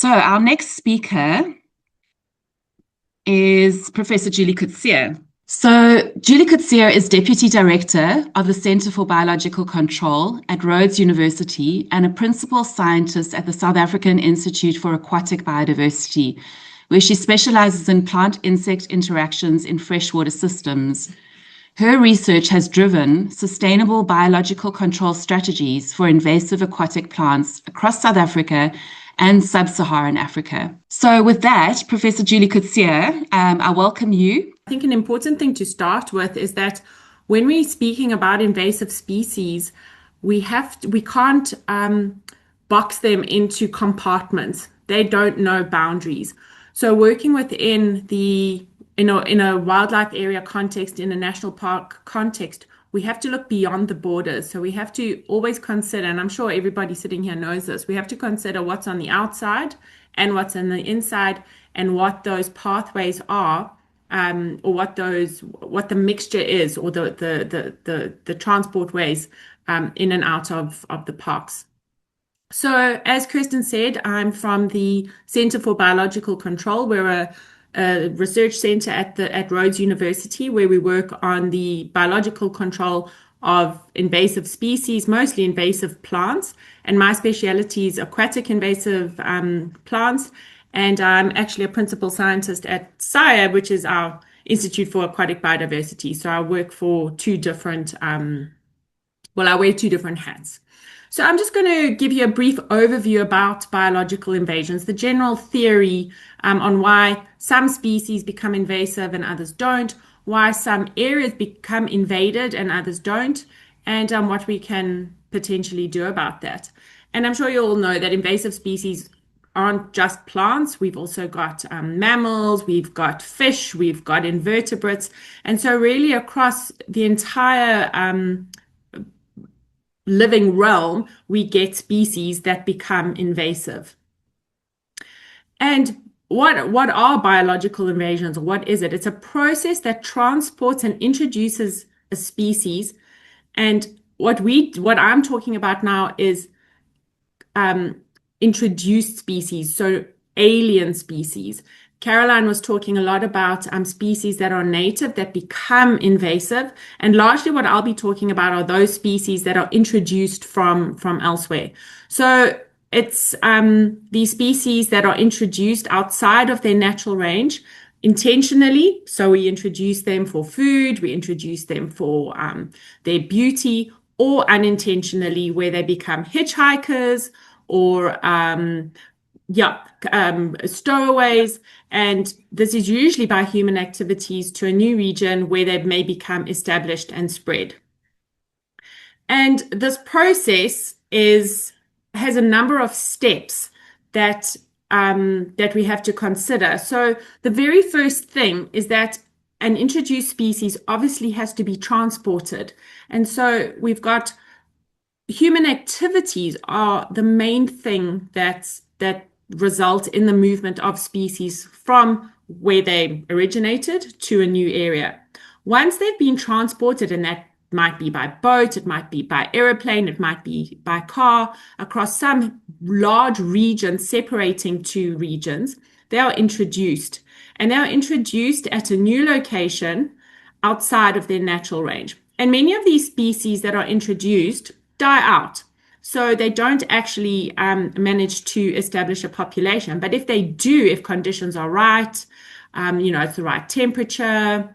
So our next speaker is Professor Julie Coetzee. So Julie Coetzee is Deputy Director of the Centre for Biological Control at Rhodes University and a Principal Scientist at the South African Institute for Aquatic Biodiversity, where she specializes in plant-insect interactions in freshwater systems. Her research has driven sustainable biological control strategies for invasive aquatic plants across South Africa and sub-Saharan Africa. So with that, Professor Julie Coetzee, I welcome you. I think an important thing to start with is that when we're speaking about invasive species, we can't box them into compartments. They don't know boundaries. So working within in a wildlife area context, in a national park context, we have to look beyond the borders. So we have to always consider, and I'm sure everybody sitting here knows this, we have to consider what's on the outside and what's on the inside and what those pathways are, or what the mixture is, or the transport ways in and out of the parks. So as Kirsten said, I'm from the Centre for Biological Control. We're a research center at Rhodes University, where we work on the biological control of invasive species, mostly invasive plants. And my specialty is aquatic invasive plants. And I'm actually a principal scientist at SIA, which is our Institute for Aquatic Biodiversity. So I work for two different, I wear two different hats. So I'm just going to give you a brief overview about biological invasions, the general theory on why some species become invasive and others don't, why some areas become invaded and others don't, and what we can potentially do about that. And I'm sure you all know that invasive species aren't just plants. We've also got mammals, we've got fish, we've got invertebrates. And so really across the entire living realm, we get species that become invasive. And what are biological invasions, or what is it? It's a process that transports and introduces a species. And what I'm talking about now is introduced species, so alien species. Caroline was talking a lot about species that are native that become invasive, and largely what I'll be talking about are those species that are introduced from elsewhere. So it's these species that are introduced outside of their natural range intentionally. So we introduce them for food, we introduce them for their beauty, or unintentionally where they become hitchhikers or stowaways, and this is usually by human activities to a new region where they may become established and spread. And this process has a number of steps that we have to consider. So the very first thing is that an introduced species obviously has to be transported, and so we've got human activities are the main thing that result in the movement of species from where they originated to a new area. Once they've been transported, and that might be by boat, it might be by aeroplane, it might be by car, across some large region separating two regions, they are introduced. And they are introduced at a new location outside of their natural range. And many of these species that are introduced die out. So they don't actually manage to establish a population. But if they do, if conditions are right, it's the right temperature,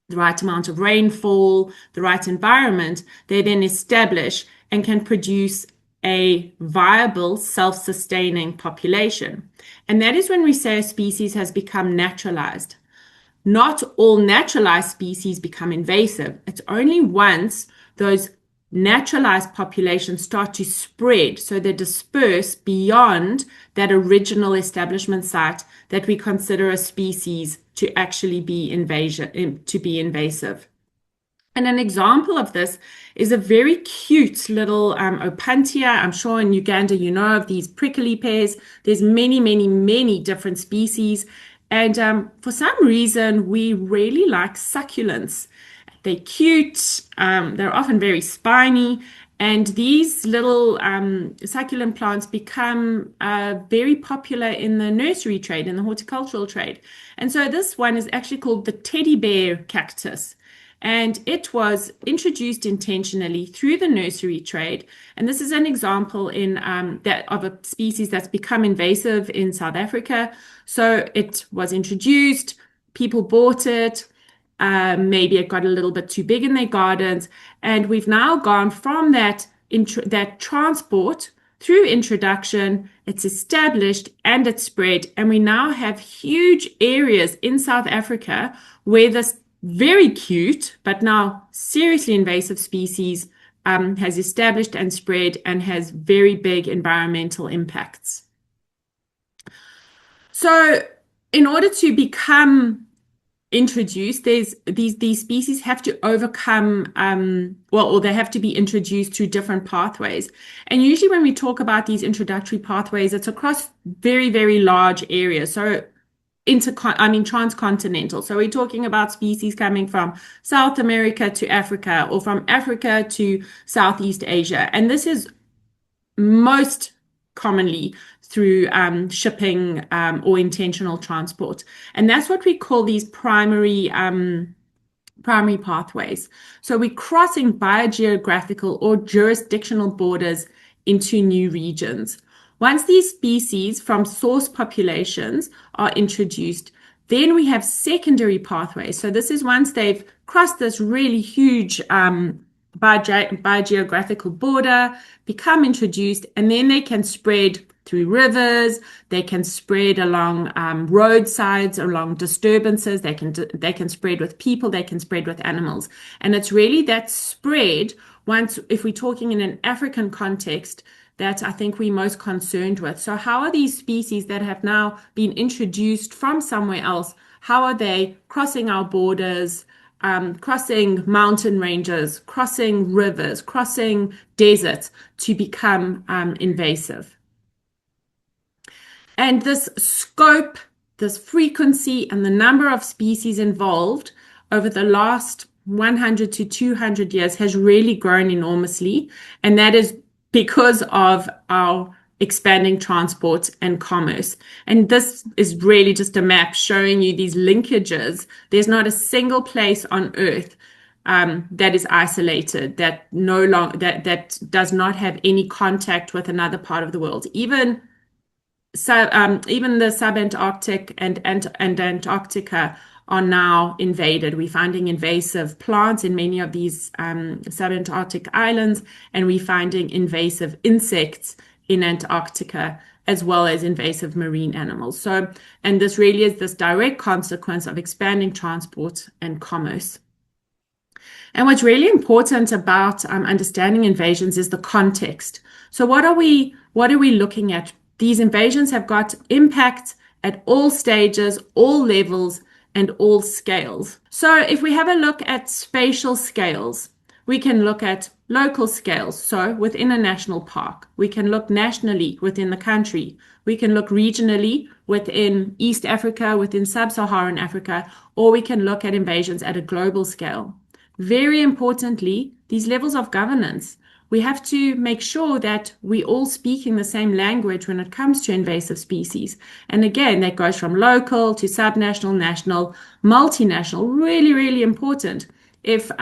the right amount of rainfall, the right environment, they then establish and can produce a viable, self-sustaining population. And that is when we say a species has become naturalized. Not all naturalized species become invasive. It's only once those naturalized populations start to spread, so they disperse beyond that original establishment site, that we consider a species to actually be invasive. And an example of this is a very cute little opuntia. I'm sure in Uganda you know of these prickly pears. There's many, many, many different species. And for some reason, we really like succulents. They're cute, they're often very spiny, And these little succulent plants become very popular in the nursery trade, in the horticultural trade. And so this one is actually called the teddy bear cactus. And it was introduced intentionally through the nursery trade. And this is an example in that of a species that's become invasive in South Africa. So it was introduced, people bought it. Maybe it got a little bit too big in their gardens, and we've now gone from that transport through introduction. It's established and it's spread, and we now have huge areas in South Africa where this very cute but now seriously invasive species has established and spread and has very big environmental impacts. So, in order to become introduced, there's these species have to overcome or they have to be introduced through different pathways. And usually when we talk about these introductory pathways, it's across very, very large areas. So transcontinental. So we're talking about species coming from South America to Africa, or from Africa to Southeast Asia. And this is most commonly through shipping or intentional transport. And that's what we call these primary pathways. So we're crossing biogeographical or jurisdictional borders into new regions. Once these species from source populations are introduced, then we have secondary pathways. So this is once they've crossed this really huge biogeographical border, become introduced, and then they can spread through rivers, they can spread along roadsides, along disturbances, they can spread with people, they can spread with animals. And it's really that spread, once, if we're talking in an African context, that I think we're most concerned with. So how are these species that have now been introduced from somewhere else, how are they crossing our borders, crossing mountain ranges, crossing rivers, crossing deserts to become invasive? And this scope, this frequency, and the number of species involved over the last 100 to 200 years has really grown enormously. And that is because of our expanding transport and commerce. And this is really just a map showing you these linkages. There's not a single place on Earth that is isolated, that that does not have any contact with another part of the world. Even the subantarctic and Antarctica are now invaded. We're finding invasive plants in many of these subantarctic islands, and we're finding invasive insects in Antarctica, as well as invasive marine animals. So, and this really is this direct consequence of expanding transport and commerce. And what's really important about understanding invasions is the context. So what are we looking at? These invasions have got impact at all stages, all levels, and all scales. So if we have a look at spatial scales, we can look at local scales. So within a national park, we can look nationally within the country. We can look regionally within East Africa, within Sub-Saharan Africa, or we can look at invasions at a global scale. Very importantly, these levels of governance, we have to make sure that we all speaking the same language when it comes to invasive species. And again, that goes from local to subnational, national, multinational, really, really important. If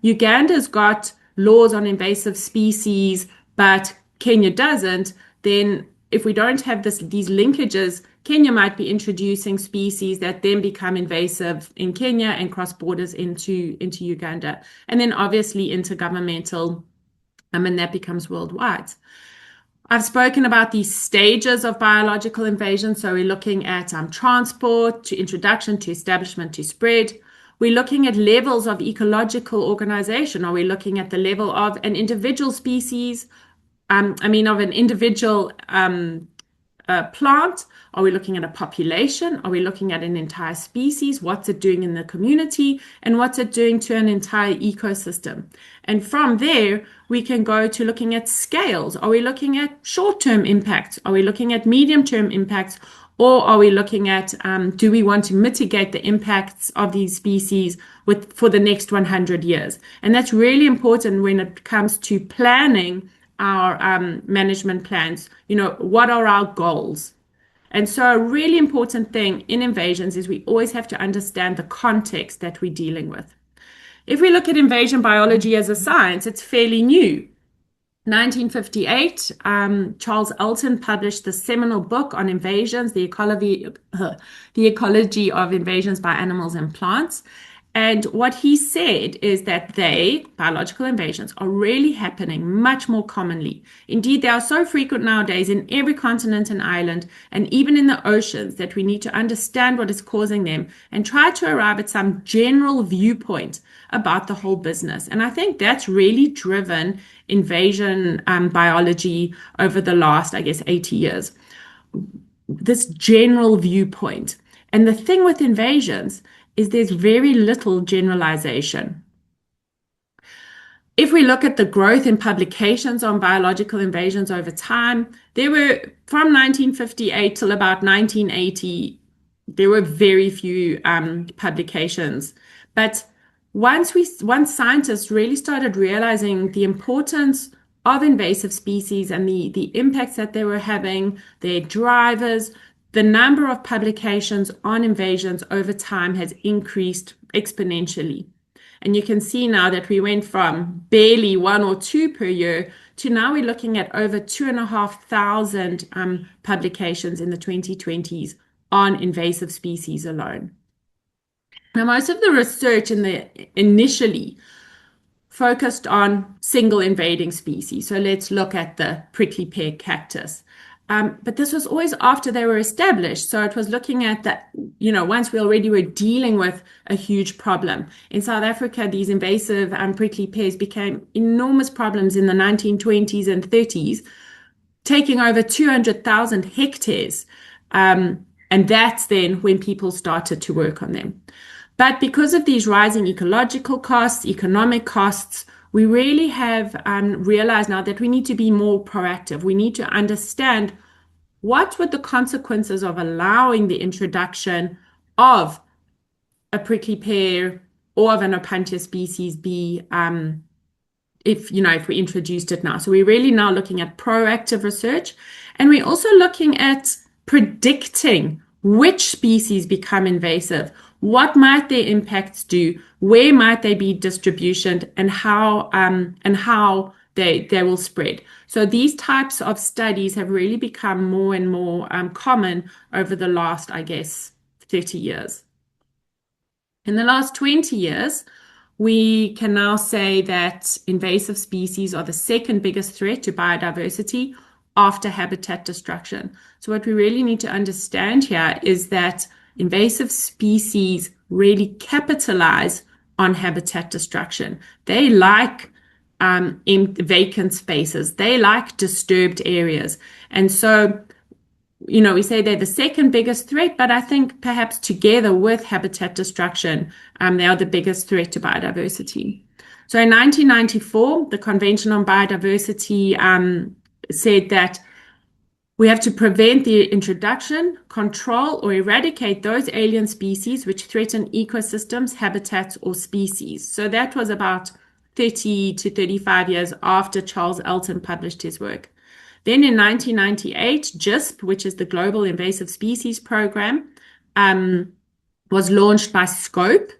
Uganda's got laws on invasive species, but Kenya doesn't, then if we don't have these linkages, Kenya might be introducing species that then become invasive in Kenya and cross borders into Uganda. And then obviously intergovernmental, and that becomes worldwide. I've spoken about these stages of biological invasion. So we're looking at transport to introduction to establishment to spread. We're looking at levels of ecological organization. Are we looking at the level of an individual species? Of an individual plant? Are we looking at a population? Are we looking at an entire species? What's it doing in the community? And what's it doing to an entire ecosystem? And from there, we can go to looking at scales. Are we looking at short-term impacts? Are we looking at medium-term impacts? Or are we looking at do we want to mitigate the impacts of these species for the next 100 years? And that's really important when it comes to planning our management plans. What are our goals? And so a really important thing in invasions is we always have to understand the context that we're dealing with. If we look at invasion biology as a science, it's fairly new. 1958, Charles Elton published the seminal book on invasions, the ecology of invasions by animals and plants. And what he said is that biological invasions, are really happening much more commonly. Indeed, they are so frequent nowadays in every continent and island, and even in the oceans, that we need to understand what is causing them and try to arrive at some general viewpoint about the whole business. And I think that's really driven invasion biology over the last, 80 years. This general viewpoint. And the thing with invasions is there's very little generalization. If we look at the growth in publications on biological invasions over time, there were, from 1958 till about 1980, there were very few publications. But once scientists really started realizing the importance of invasive species and the impacts that they were having, their drivers, the number of publications on invasions over time has increased exponentially. And you can see now that we went from barely 1 or 2 per year to now we're looking at over 2,500 publications in the 2020s on invasive species alone. Now, most of the research initially focused on single invading species. So let's look at the prickly pear cactus. But this was always after they were established. So it was looking at that, once we already were dealing with a huge problem. In South Africa, these invasive prickly pears became enormous problems in the 1920s and 30s, taking over 200,000 hectares. And that's then when people started to work on them. But because of these rising ecological costs, economic costs, we really have realized now that we need to be more proactive. We need to understand what would the consequences of allowing the introduction of a prickly pear or of an Opuntia species be if we introduced it now. So we're really now looking at proactive research, and we're also looking at predicting which species become invasive. What might their impacts do? Where might they be distribution, and how they will spread? So these types of studies have really become more and more common over the last, 30 years. In the last 20 years, we can now say that invasive species are the second biggest threat to biodiversity after habitat destruction. So what we really need to understand here is that invasive species really capitalize on habitat destruction. They like vacant spaces. They like disturbed areas. And so, we say they're the second biggest threat, but I think perhaps together with habitat destruction, they are the biggest threat to biodiversity. So in 1994, the Convention on Biodiversity said that we have to prevent the introduction, control, or eradicate those alien species which threaten ecosystems, habitats, or species. So that was about 30 to 35 years after Charles Elton published his work. Then in 1998, GISP, which is the Global Invasive Species Program, was launched by Scope,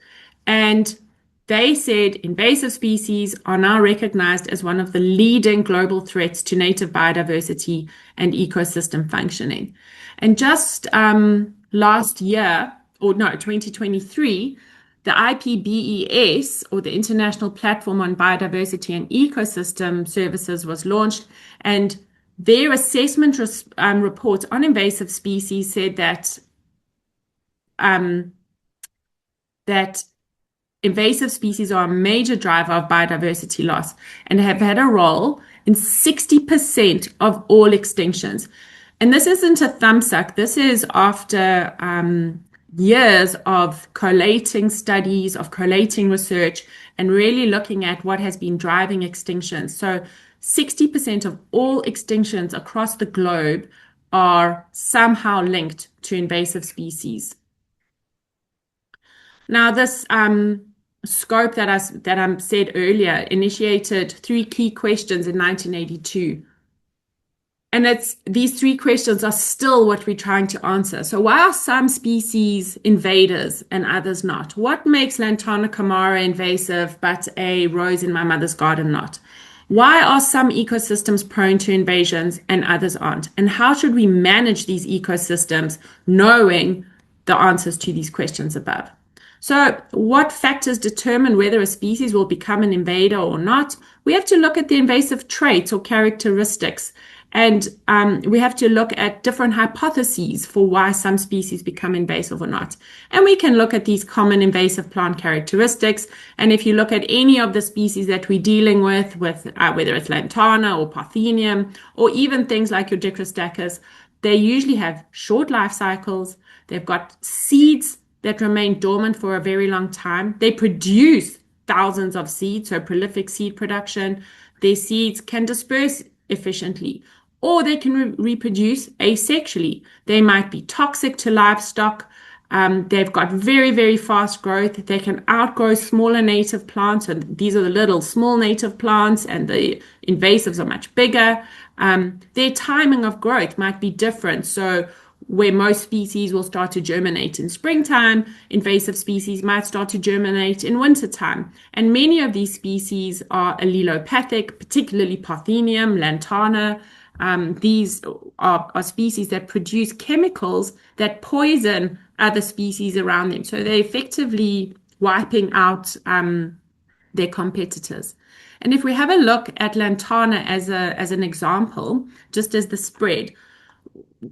and they said invasive species are now recognized as one of the leading global threats to native biodiversity and ecosystem functioning. And just last year, 2023, the IPBES, or the International Platform on Biodiversity and Ecosystem Services, was launched, and their assessment report on invasive species said that invasive species are a major driver of biodiversity loss and have had a role in 60% of all extinctions. And this isn't a thumbsuck. This is after years of collating studies, of collating research, and really looking at what has been driving extinctions. So 60% of all extinctions across the globe are somehow linked to invasive species. Now, this scope that I said earlier initiated 3 key questions in 1982. And these 3 questions are still what we're trying to answer. So why are some species invaders and others not? What makes Lantana camara invasive, but a rose in my mother's garden not? Why are some ecosystems prone to invasions and others aren't? And how should we manage these ecosystems knowing the answers to these questions above? So what factors determine whether a species will become an invader or not? We have to look at the invasive traits or characteristics. And we have to look at different hypotheses for why some species become invasive or not. And we can look at these common invasive plant characteristics. And if you look at any of the species that we're dealing with whether it's Lantana or Parthenium, or even things like your Dicrostachys, they usually have short life cycles. They've got seeds that remain dormant for a very long time. They produce thousands of seeds, so prolific seed production. Their seeds can disperse efficiently, or they can reproduce asexually. They might be toxic to livestock. They've got very, very fast growth. They can outgrow smaller native plants. And these are the little small native plants, and the invasives are much bigger. Their timing of growth might be different. So where most species will start to germinate in springtime, invasive species might start to germinate in wintertime. And many of these species are allelopathic, particularly Parthenium, Lantana. These are species that produce chemicals that poison other species around them. So they're effectively wiping out their competitors. And if we have a look at Lantana as an example, just as the spread,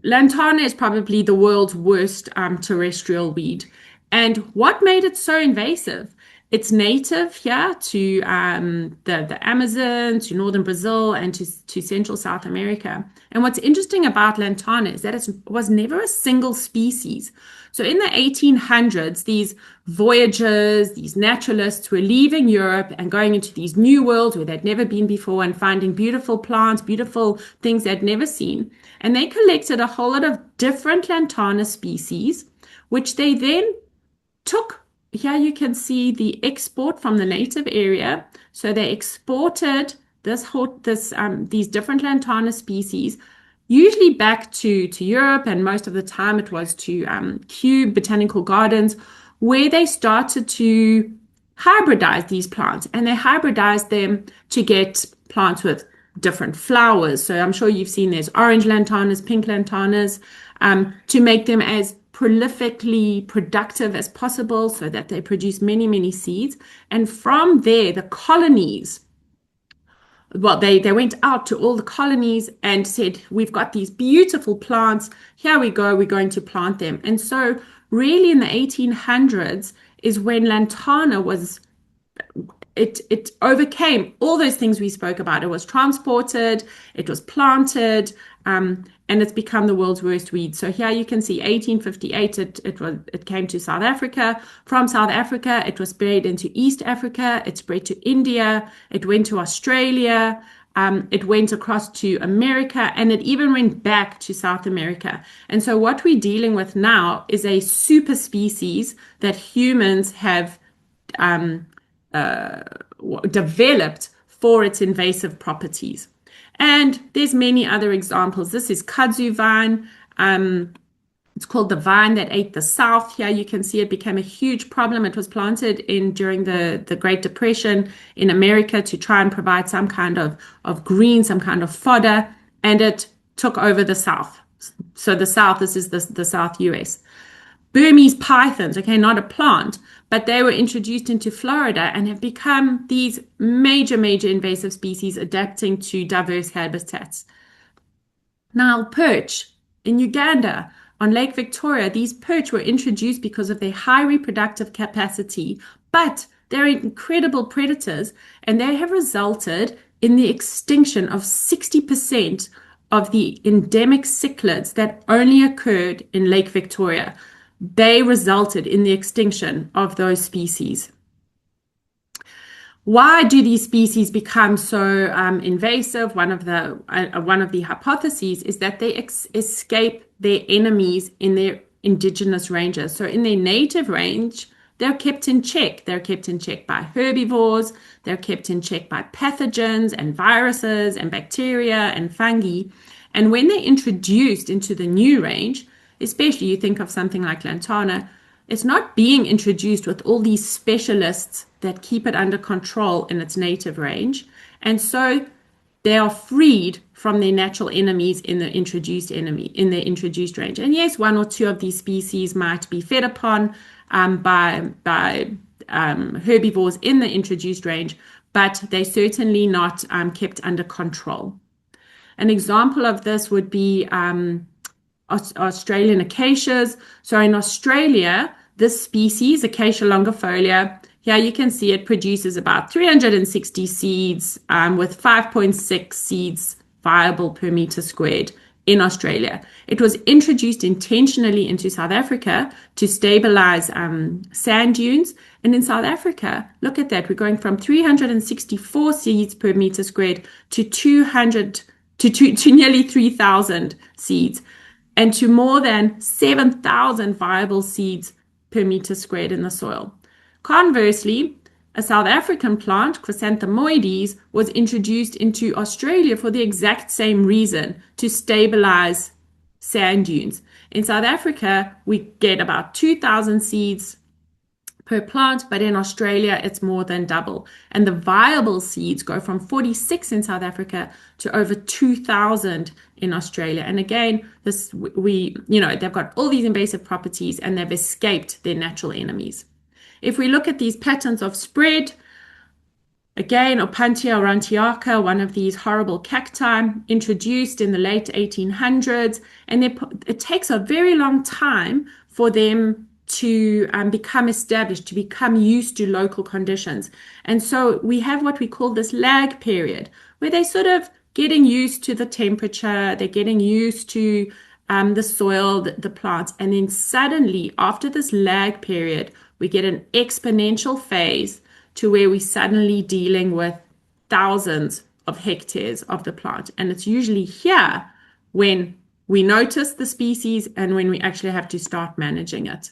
Lantana is probably the world's worst terrestrial weed. And what made it so invasive? It's native here to the Amazon, to northern Brazil, and to Central South America. And what's interesting about Lantana is that it was never a single species. So in the 1800s, these voyagers, these naturalists were leaving Europe and going into these new worlds where they'd never been before and finding beautiful plants, beautiful things they'd never seen. And they collected a whole lot of different Lantana species, which they then took. Here you can see the export from the native area. So they exported these different Lantana species, usually back to Europe, and most of the time it was to Kew Botanical Gardens, where they started to hybridize these plants. And they hybridized them to get plants with different flowers. So I'm sure you've seen there's orange Lantanas, pink Lantanas, to make them as prolifically productive as possible so that they produce many, many seeds. And from there, the colonies, well, they went out to all the colonies and said, we've got these beautiful plants. Here we go. We're going to plant them. And so really in the 1800s is when Lantana it overcame all those things we spoke about. It was transported, it was planted, and it's become the world's worst weed. So here you can see 1858, it came to South Africa. From South Africa, it was spread into East Africa. It spread to India. It went to Australia. It went across to America, and it even went back to South America. And so what we're dealing with now is a super species that humans have developed for its invasive properties. And there's many other examples. This is kudzu vine. It's called the vine that ate the South. Here you can see it became a huge problem. It was planted during the Great Depression in America to try and provide some kind of green, some kind of fodder, and it took over the South. So the South, this is the South US. Burmese pythons, okay, not a plant, but they were introduced into Florida and have become these major, major invasive species adapting to diverse habitats. Now, perch in Uganda on Lake Victoria, these perch were introduced because of their high reproductive capacity, but they're incredible predators, and they have resulted in the extinction of 60% of the endemic cichlids that only occurred in Lake Victoria. They resulted in the extinction of those species. Why do these species become so invasive? One of the hypotheses is that they escape their enemies in their indigenous ranges. So in their native range, they're kept in check. They're kept in check by herbivores. They're kept in check by pathogens and viruses and bacteria and fungi. And when they're introduced into the new range, especially you think of something like lantana, it's not being introduced with all these specialists that keep it under control in its native range. And so they are freed from their natural enemies in the introduced range. And yes, one or two of these species might be fed upon by herbivores in the introduced range, but they're certainly not kept under control. An example of this would be Australian acacias. So in Australia, this species, Acacia longifolia, here you can see it produces about 360 seeds with 5.6 seeds viable per meter squared in Australia. It was introduced intentionally into South Africa to stabilize sand dunes. And in South Africa, look at that, we're going from 364 seeds per meter squared to nearly 3,000 seeds and to more than 7,000 viable seeds per meter squared in the soil. Conversely, a South African plant, Chrysanthemoides, was introduced into Australia for the exact same reason, to stabilize sand dunes. In South Africa, we get about 2,000 seeds per plant, but in Australia, it's more than double. And the viable seeds go from 46 in South Africa to over 2,000 in Australia. And again, they've got all these invasive properties and they've escaped their natural enemies. If we look at these patterns of spread, again, Opuntia aurantiaca, one of these horrible cacti, introduced in the late 1800s, and it takes a very long time for them to become established, to become used to local conditions. And so we have what we call this lag period, where they're sort of getting used to the temperature, they're getting used to the soil, the plants, and then suddenly, after this lag period, we get an exponential phase to where we're suddenly dealing with thousands of hectares of the plant. And it's usually here when we notice the species and when we actually have to start managing it.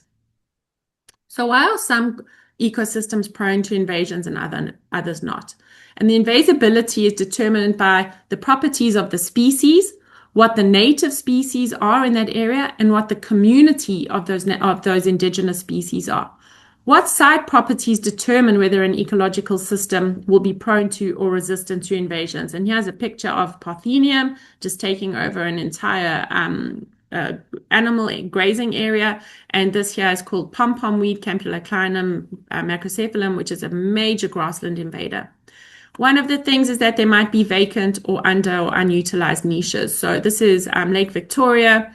So why are some ecosystems prone to invasions and others not? And the invasibility is determined by the properties of the species, what the native species are in that area, and what the community of those indigenous species are. What site properties determine whether an ecological system will be prone to or resistant to invasions? And here's a picture of Parthenium just taking over an entire animal grazing area. And this here is called pom-pom weed, Campyloclinum macrocephalum, which is a major grassland invader. One of the things is that there might be vacant or under or unutilized niches. So this is Lake Victoria.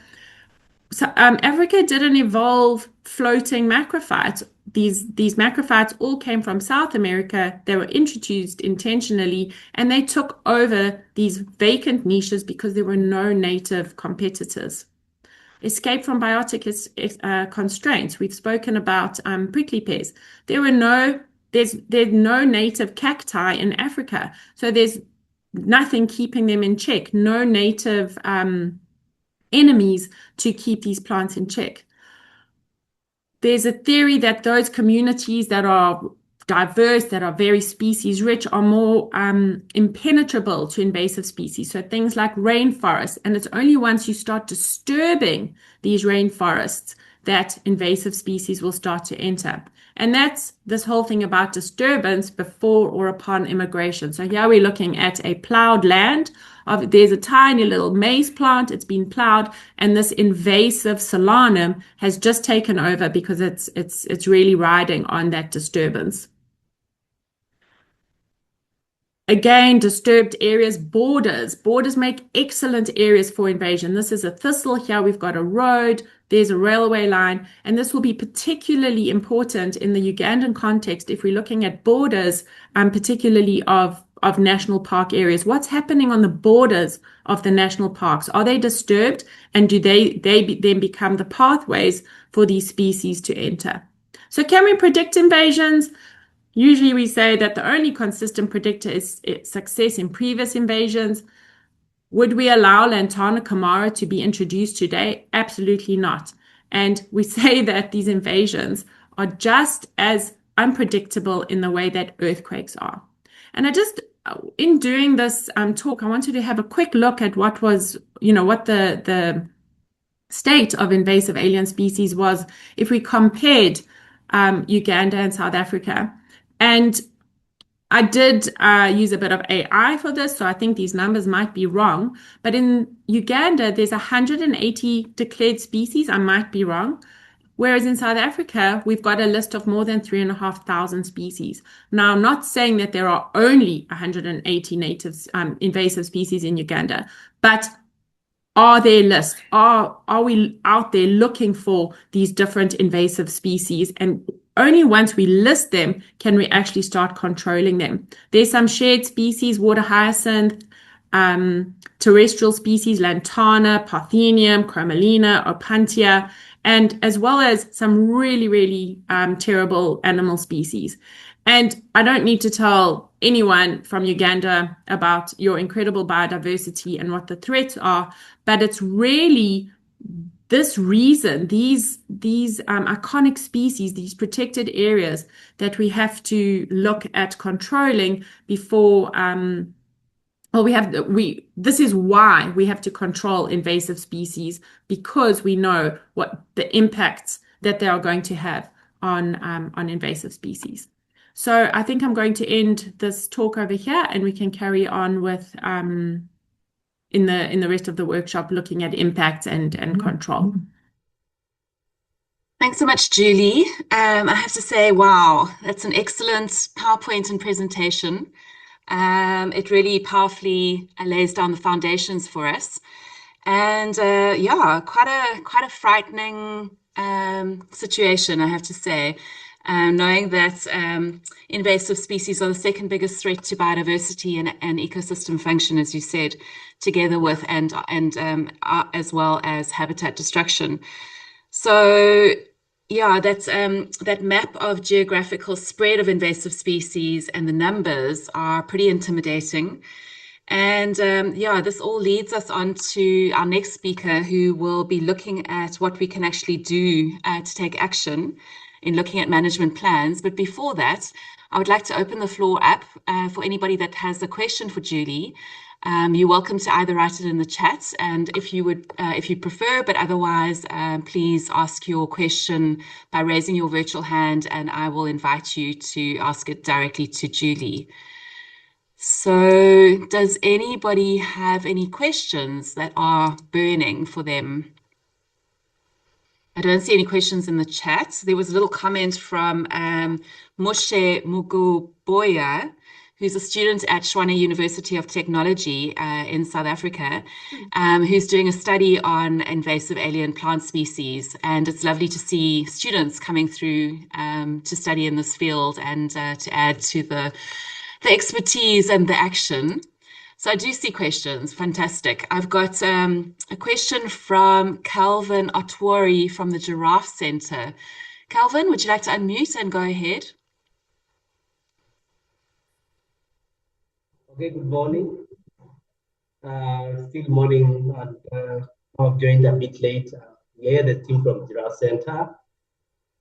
So Africa didn't evolve floating macrophytes. These macrophytes all came from South America. They were introduced intentionally, and they took over these vacant niches because there were no native competitors. Escape from biotic constraints. We've spoken about prickly pears. There's no native cacti in Africa, so there's nothing keeping them in check. No native enemies to keep these plants in check. There's a theory that those communities that are diverse, that are very species rich, are more impenetrable to invasive species. So things like rainforests, and it's only once you start disturbing these rainforests that invasive species will start to enter. And that's this whole thing about disturbance before or upon immigration. So here we're looking at a plowed land. There's a tiny little maize plant, it's been plowed, and this invasive solanum has just taken over because it's really riding on that disturbance. Again, disturbed areas, borders. Borders make excellent areas for invasion. This is a thistle. Here we've got a road. There's a railway line. And this will be particularly important in the Ugandan context if we're looking at borders, particularly of national park areas. What's happening on the borders of the national parks? Are they disturbed? And do they then become the pathways for these species to enter? So can we predict invasions? Usually we say that the only consistent predictor is success in previous invasions. Would we allow Lantana camara to be introduced today? Absolutely not. And we say that these invasions are just as unpredictable in the way that earthquakes are. And in doing this talk, I wanted to have a quick look at what was, what the state of invasive alien species was if we compared Uganda and South Africa. And I did use a bit of AI for this, so I think these numbers might be wrong. But in Uganda, there's 180 declared species. I might be wrong. Whereas in South Africa, we've got a list of more than 3,500 species. Now, I'm not saying that there are only 180 invasive species in Uganda, but are there lists? Are we out there looking for these different invasive species? And only once we list them can we actually start controlling them. There's some shared species, water hyacinth, terrestrial species, lantana, parthenium, chromalina, opuntia, and as well as some really, really terrible animal species. And I don't need to tell anyone from Uganda about your incredible biodiversity and what the threats are, but it's really this reason, these iconic species, these protected areas that we have to look at controlling before this is why we have to control invasive species, because we know what the impacts that they are going to have on invasive species. So I think I'm going to end this talk over here, and we can carry on with in the rest of the workshop looking at impacts and control. Thanks so much, Julie. I have to say, wow, that's an excellent PowerPoint and presentation. It really powerfully lays down the foundations for us. And yeah, quite a frightening situation, I have to say. Knowing that invasive species are the second biggest threat to biodiversity and ecosystem function, as you said, together with and as well as habitat destruction. So yeah, that's that map of geographical spread of invasive species and the numbers are pretty intimidating. And yeah, this all leads us on to our next speaker, who will be looking at what we can actually do to take action in looking at management plans. But before that, I would like to open the floor up for anybody that has a question for Julie. You're welcome to either write it in the chat, and if you prefer, but otherwise, please ask your question by raising your virtual hand, and I will invite you to ask it directly to Julie. So does anybody have any questions that are burning for them? I don't see any questions in the chat. There was a little comment from Moshe Muguboya, who's a student at Tshwane University of Technology in South Africa, who's doing a study on invasive alien plant species. And it's lovely to see students coming through to study in this field and to add to the expertise and the action. So I do see questions. Fantastic. I've got a question from Calvin Otwori from the Giraffe Center. Calvin, would you like to unmute and go ahead? Okay, good morning. Still morning, and I've joined a bit late. We are the team from Giraffe Center.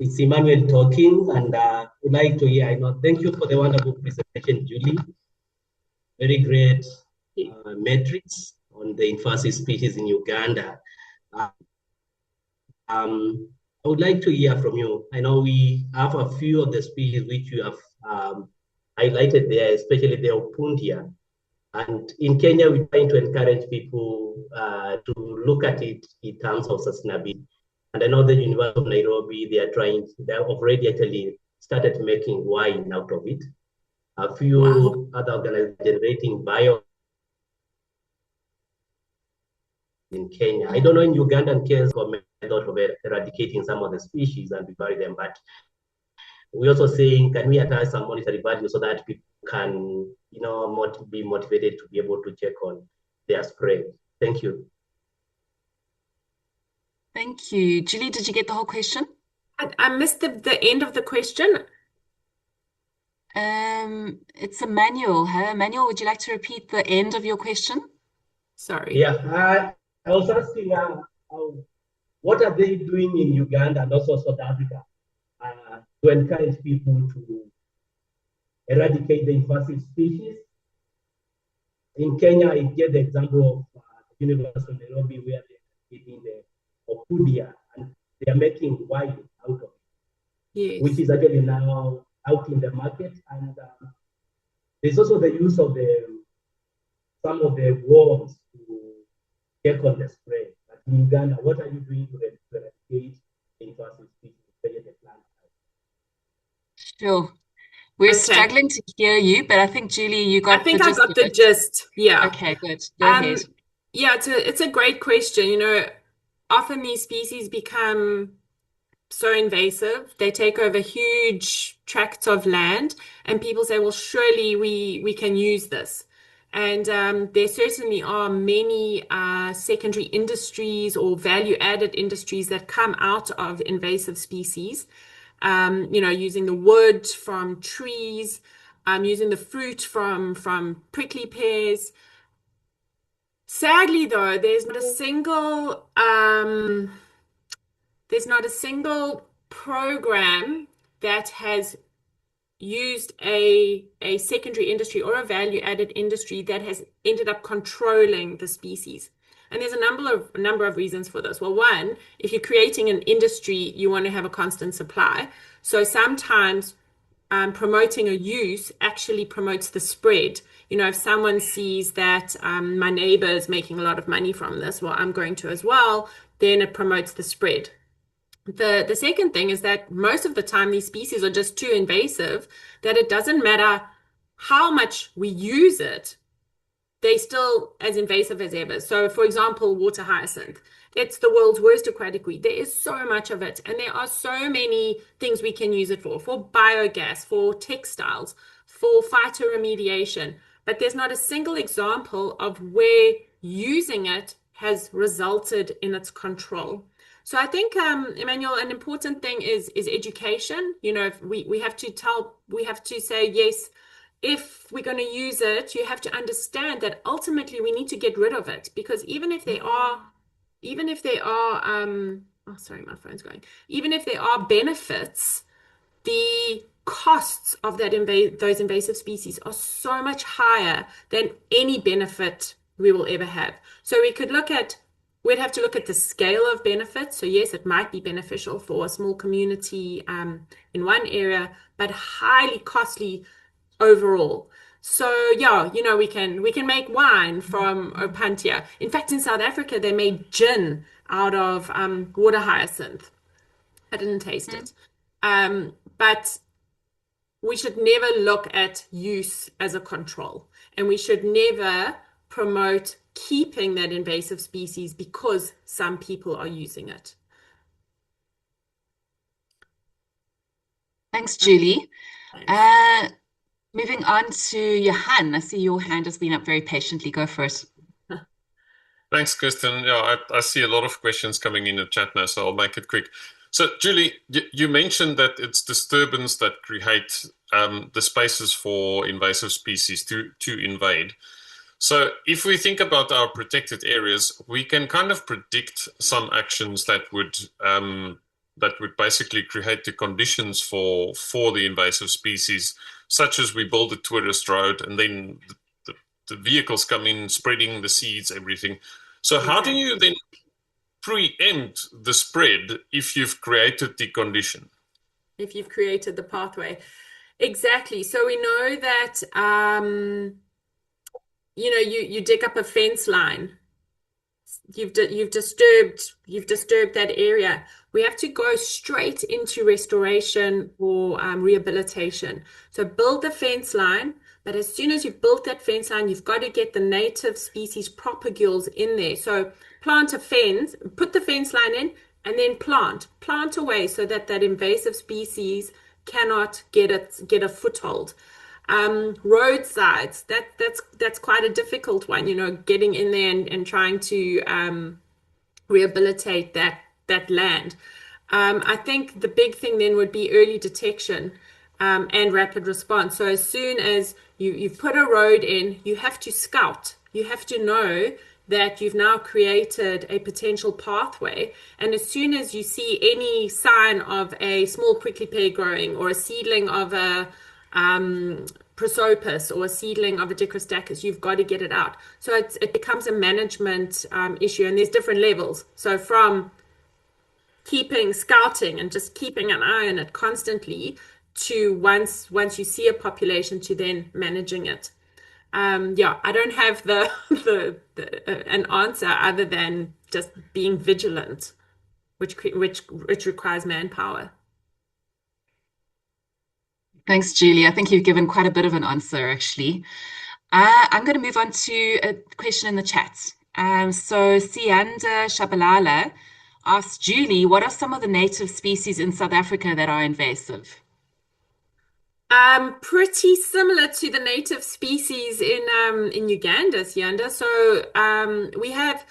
It's Emmanuel talking, and would like to hear. Thank you for the wonderful presentation, Julie. Very great metrics on the invasive species in Uganda. I would like to hear from you. I know we have a few of the species which you have highlighted there, especially the opuntia. And in Kenya, we're trying to encourage people to look at it in terms of sustainability. And I know the University of Nairobi, they have already actually started making wine out of it. A few other organizations generating bio in Kenya. I don't know in Uganda and Kenya method of eradicating some of the species and we bury them, but we're also saying, can we attach some monetary value so that people can, be motivated to be able to check on their spread? Thank you. Thank you. Julie, did you get the whole question? I missed the end of the question. It's Emmanuel. Huh? Emmanuel, would you like to repeat the end of your question? Sorry. Yeah, I was asking what are they doing in Uganda and also South Africa to encourage people to eradicate the invasive species? In Kenya, I get the example of the University of Nairobi where they're getting the Okudia and they are making wine out of it, which Yes. is actually now out in the market. And there's also the use of some of the worms to take on the spray. But in Uganda, what are you doing to eradicate the invasive species, especially the plant? Sure. We're Okay. struggling to hear you, but I think, Julie, you I got the think I gist got of the it. gist. Yeah. Okay, good. Go ahead. Um, yeah, it's a great question. Often these species become so invasive. They take over huge tracts of land, and people say, well, surely we can use this. And there certainly are many secondary industries or value-added industries that come out of invasive species. Using the wood from trees, using the fruit from prickly pears. Sadly, though, there's not a single program that has used a secondary industry or a value-added industry that has ended up controlling the species. And there's a number of reasons for this. Well, one, if you're creating an industry, you want to have a constant supply. So sometimes promoting a use actually promotes the spread. If someone sees that my neighbor is making a lot of money from this, well, I'm going to as well, then it promotes the spread. The second thing is that most of the time these species are just too invasive that it doesn't matter how much we use it, they're still as invasive as ever. So, for example, water hyacinth. It's the world's worst aquatic weed. There is so much of it, and there are so many things we can use it for biogas, for textiles, for phytoremediation. But there's not a single example of where using it has resulted in its control. So I think, Emmanuel, an important thing is education. We have to say, yes, if we're going to use it, you have to understand that ultimately we need to get rid of it, because even if there are, oh, sorry, my phone's going. Even if there are benefits, the costs of those invasive species are so much higher than any benefit we will ever have. So we'd have to look at the scale of benefits. So yes, it might be beneficial for a small community in one area, but highly costly overall. So yeah, we can make wine from Opuntia. In fact, in South Africa, they made gin out of water hyacinth. I didn't taste it. But we should never look at use as a control, and we should never promote keeping that invasive species because some people are using it. Thanks, Julie. Thanks. Moving on to Johan. I see your hand has been up very patiently. Go for it. Thanks, Kristen. Yeah, I see a lot of questions coming in the chat now, so I'll make it quick. So, Julie, you mentioned that it's disturbance that create the spaces for invasive species to invade. So, if we think about our protected areas, we can kind of predict some actions that would basically create the conditions for the invasive species, such as we build a tourist road and then the vehicles come in, spreading the seeds, everything. So how do you then preempt the spread if you've created the condition? If you've created the pathway. Exactly. So we know that, you dig up a fence line. You've disturbed that area. We have to go straight into restoration or rehabilitation. So build the fence line, but as soon as you've built that fence line, you've got to get the native species propagules in there. So plant a fence, put the fence line in, and then plant away so that invasive species cannot get a foothold. Roadsides, that's quite a difficult one, getting in there and trying to rehabilitate that land. I think the big thing then would be early detection. and rapid response. So as soon as you've put a road in, you have to scout. You have to know that you've now created a potential pathway. And as soon as you see any sign of a small prickly pear growing, or a seedling of a prosopis, or a seedling of a dicrostachys, you've got to get it out. So it becomes a management issue, and there's different levels. So from scouting and just keeping an eye on it constantly, to once you see a population, to then managing it. I don't have an answer other than just being vigilant, which requires manpower. Thanks, Julie. I think you've given quite a bit of an answer, actually. I'm going to move on to a question in the chat. So Sianda Shabalala asks Julie, what are some of the native species in South Africa that are invasive? Pretty similar to the native species in Uganda, Sianda. So we have,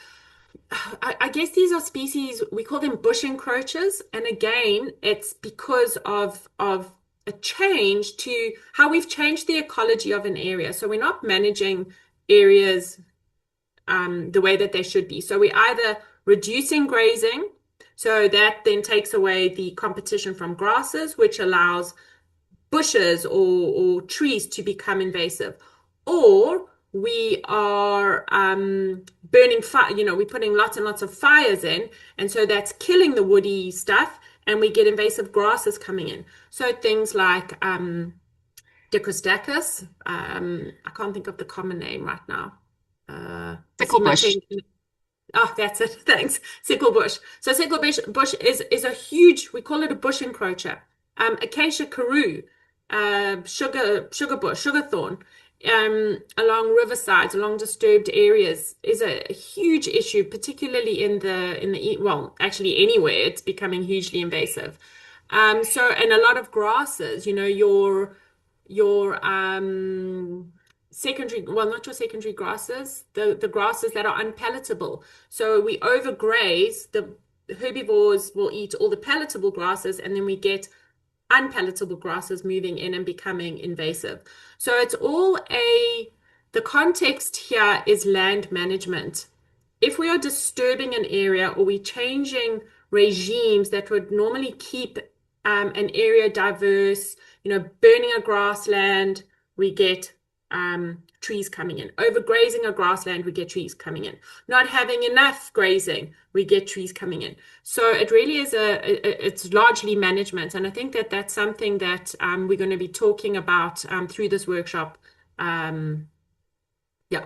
I guess these are species, we call them bush encroachers. And again, it's because of a change to how we've changed the ecology of an area. So we're not managing areas the way that they should be. So we're either reducing grazing, so that then takes away the competition from grasses, which allows bushes or trees to become invasive, or we are burning fire. We're putting lots and lots of fires in, and so that's killing the woody stuff, and we get invasive grasses coming in. So things like dicrostachys. I can't think of the common name right now. Sickle bush. Oh, that's it. Thanks. Sickle bush. So sickle bush is a huge, we call it a bush encroacher. Acacia karoo, sugar bush, sugar thorn, along riversides, along disturbed areas, is a huge issue, particularly in the well, actually anywhere it's becoming hugely invasive. And a lot of grasses, your secondary, well, not your secondary grasses, the grasses that are unpalatable. So we overgraze, the herbivores will eat all the palatable grasses, and then we get unpalatable grasses moving in and becoming invasive. So it's all the context here is land management. If we are disturbing an area, or we're changing regimes that would normally keep an area diverse, burning a grassland, we get trees coming in. Overgrazing a grassland, we get trees coming in. Not having enough grazing, we get trees coming in. So it really is it's largely management. And I think that that's something that we're going to be talking about through this workshop. Yeah.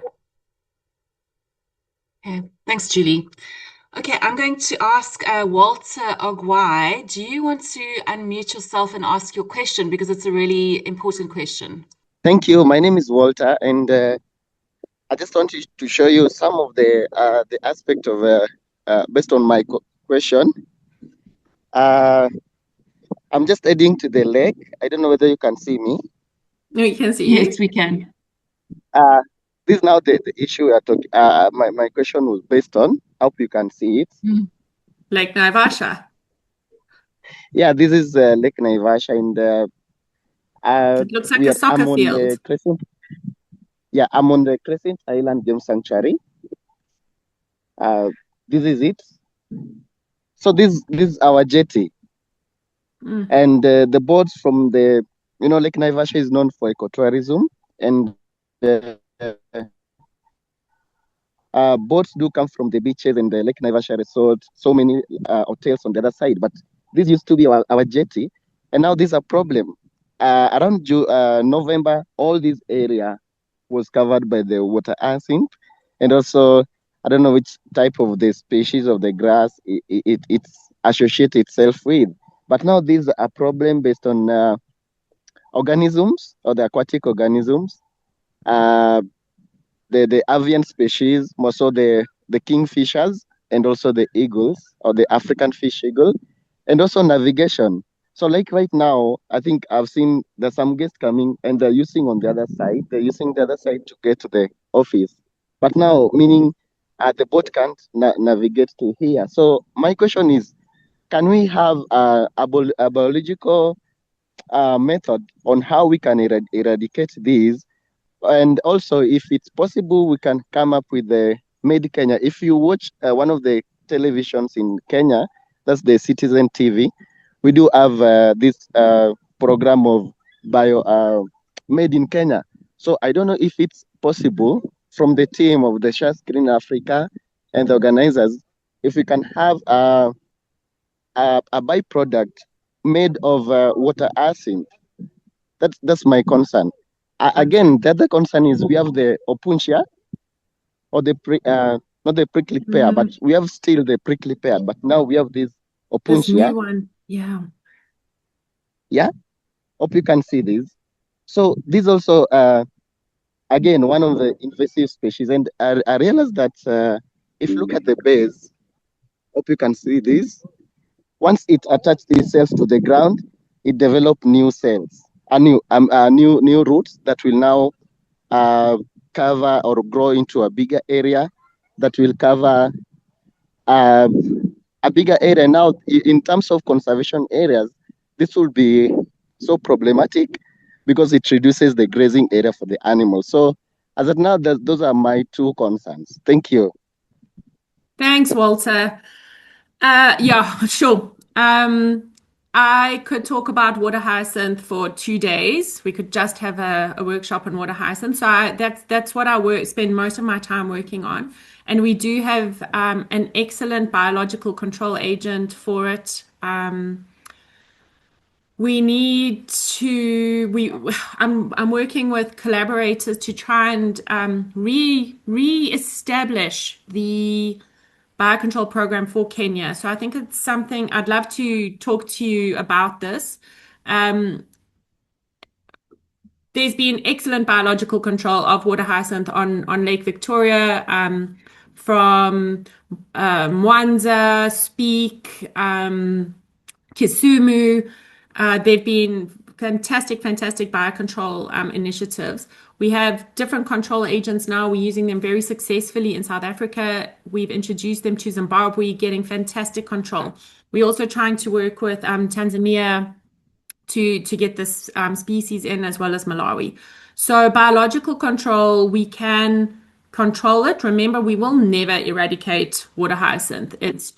Okay, thanks, Julie. Okay, I'm going to ask Walter Ogwai. Do you want to unmute yourself and ask your question, because it's a really important question? Thank you. My name is Walter, and I just wanted to show you some of the aspect of based on my question. I'm just heading to the lake. I don't know whether you can see me. No, you can see. Yes, we can. This is now the issue we are talking. My question was based on. I hope you can see it. Lake Naivasha. Yeah, this is Lake Naivasha, and it looks like a soccer field. I'm on the Crescent Island Game Sanctuary. This is it. So this is our jetty, and the boats from Lake Naivasha is known for ecotourism, and boats do come from the beaches and the Lake Naivasha resort. So many hotels on the other side, but this used to be our jetty, and now this is a problem. Around November, all this area was covered by the water hyacinth, and also I don't know which type of the species of the grass it's associated itself with. But now these are a problem based on organisms, or the aquatic organisms, the avian species, more so the kingfishers, and also the eagles, or the African fish eagle, and also navigation. So like right now, I think I've seen there's some guests coming, and they're using on the other side. They're using the other side to get to the office. But now, meaning the boat can't navigate to here. So my question is, can we have a biological method on how we can eradicate these. And also, if it's possible, we can come up with the Made Kenya. If you watch one of the televisions in Kenya, that's the Citizen TV, we do have this program of bio Made in Kenya. So I don't know if it's possible from the team of the Share Screen Africa and the organizers, if we can have a byproduct made of water hyacinth. That's my concern. Again, the other concern is we have the opuntia or not the prickly pear, but we have still the prickly pear. But now we have this This opuntia. new one, yeah. Yeah, hope you can see this. So this also again one of the invasive species, and I realized that if you look at the base, hope you can see this. Once it attaches these cells to the ground, it develops new cells, new roots that will now cover or grow into a bigger area that will cover uh, a bigger area. Now, in terms of conservation areas, this will be so problematic because it reduces the grazing area for the animals. So, as of now, those are my two concerns. Thank you. Thanks, Walter. Yeah, sure. I could talk about water hyacinth for 2 days. We could just have a workshop on water hyacinth. So that's what I spend most of my time working on. And we do have an excellent biological control agent for it. I'm working with collaborators to try and re-establish the biocontrol program for Kenya. So I think it's something I'd love to talk to you about this. There's been excellent biological control of water hyacinth on Lake Victoria, from Mwanza, Speak, Kisumu. There've been fantastic biocontrol initiatives. We have different control agents now. We're using them very successfully in South Africa. We've introduced them to Zimbabwe, getting fantastic control. We're also trying to work with Tanzania to get this species in, as well as Malawi. So biological control, we can control it. Remember, we will never eradicate water hyacinth. It's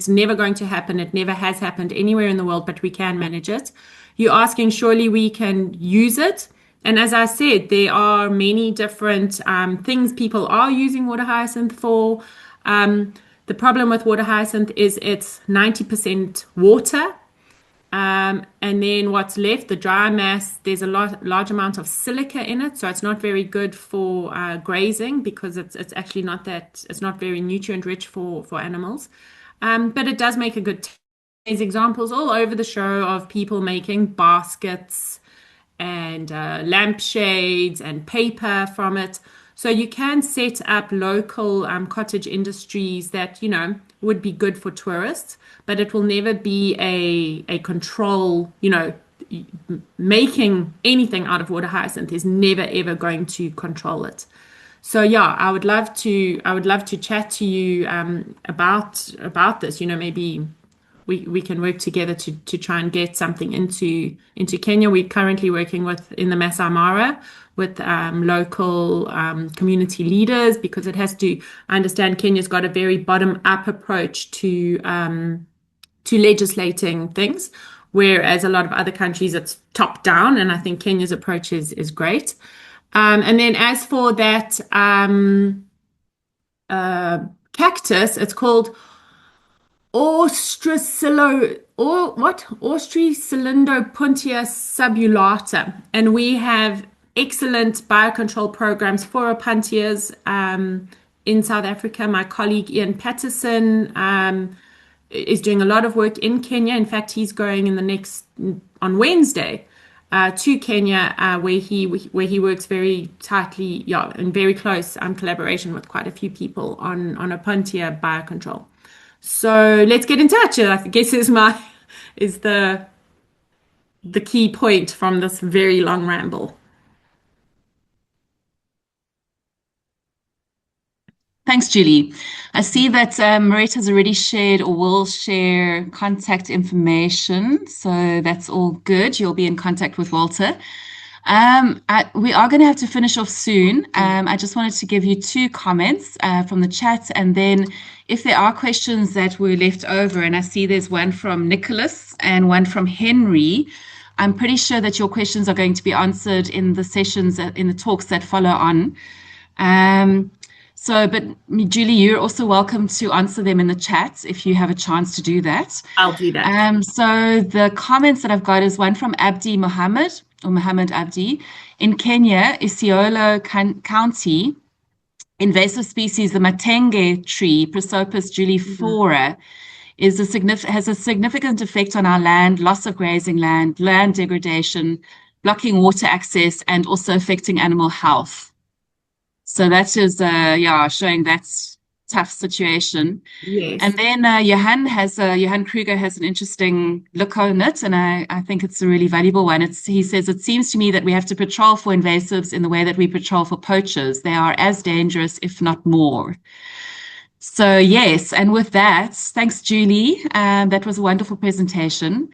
never going to happen. It never has happened anywhere in the world, but we can manage it. You're asking, surely we can use it. And as I said, there are many different things people are using water hyacinth for. The problem with water hyacinth is it's 90% water. And then what's left, the dry mass, there's a large amount of silica in it, so it's not very good for grazing, because it's actually it's not very nutrient rich for animals. But it does make a good taste. There's examples all over the show of people making baskets and lampshades and paper from it. So you can set up local cottage industries that, would be good for tourists, but it will never be a control, making anything out of water hyacinth is never ever going to control it. So yeah, I would love to chat to you about this. Maybe we can work together to try and get something into Kenya. We're currently working in the Masai Mara with local community leaders, because I understand Kenya's got a very bottom-up approach to legislating things, whereas a lot of other countries it's top-down, and I think Kenya's approach is great. And then as for that cactus, it's called Ostricylindoppuntia subulata, and we have excellent biocontrol programs for opuntias in South Africa. My colleague Ian Patterson is doing a lot of work in Kenya. In fact, he's going on Wednesday to Kenya, where he works very tightly, in very close collaboration with quite a few people on opuntia biocontrol. So let's get in touch. I guess is the key point from this very long ramble. Thanks, Julie. I see that Mariette has already shared or will share contact information. So that's all good. You'll be in contact with Walter. We are going to have to finish off soon. I just wanted to give you 2 comments from the chat. And then if there are questions that were left over, and I see there's one from Nicholas and one from Henry, I'm pretty sure that your questions are going to be answered in the sessions, in the talks that follow on. But Julie, you're also welcome to answer them in the chat if you have a chance to do that. I'll do that. So the comments that I've got is one from Abdi Mohammed, or Mohammed Abdi. In Kenya, Isiolo County, invasive species, the matenge tree, Prosopis juliflora, has a significant effect on our land, loss of grazing land degradation, blocking water access, and also affecting animal health. So that is, showing that tough situation. Yes. And then Johan Kruger has an interesting look on it, and I think it's a really valuable one. He says, it seems to me that we have to patrol for invasives in the way that we patrol for poachers. They are as dangerous, if not more. So yes, and with that, thanks, Julie. That was a wonderful presentation.